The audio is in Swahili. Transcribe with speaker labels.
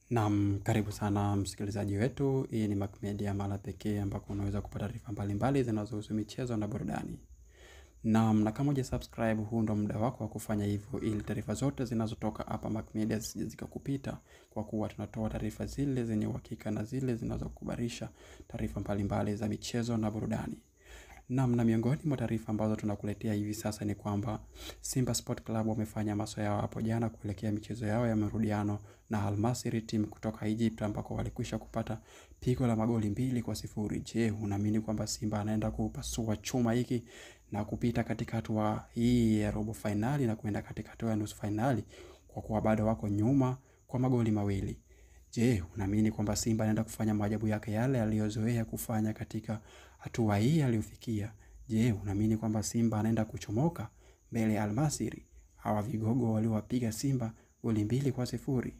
Speaker 1: Naam, karibu sana msikilizaji wetu. Hii ni Mac Media, mahala pekee ambako unaweza kupata taarifa mbalimbali zinazohusu michezo na burudani. Naam, na kama hujasubscribe, huu ndo muda wako wa kufanya hivyo ili taarifa zote zinazotoka hapa Mac Media zisije zikakupita, kwa kuwa tunatoa taarifa zile zenye uhakika na zile zinazokubarisha taarifa mbalimbali za michezo na burudani. Na miongoni mwa taarifa ambazo tunakuletea hivi sasa ni kwamba Simba Sport Club wamefanya mazoezi yao hapo jana kuelekea michezo yao ya marudiano na Al Masry, timu kutoka Egypt, ambako walikwisha kupata pigo la magoli 2-0. Je, unaamini kwamba Simba anaenda kupasua chuma hiki na kupita katika hatua hii ya robo finali na kuenda katika hatua ya nusu finali, kwa kuwa bado wako nyuma kwa magoli mawili? Je, unaamini kwamba Simba anaenda kufanya maajabu yake yale aliyozoea kufanya katika hatua hii aliyofikia? Je, unaamini kwamba Simba anaenda kuchomoka mbele ya Al Masry, hawa vigogo waliowapiga Simba goli 2-0?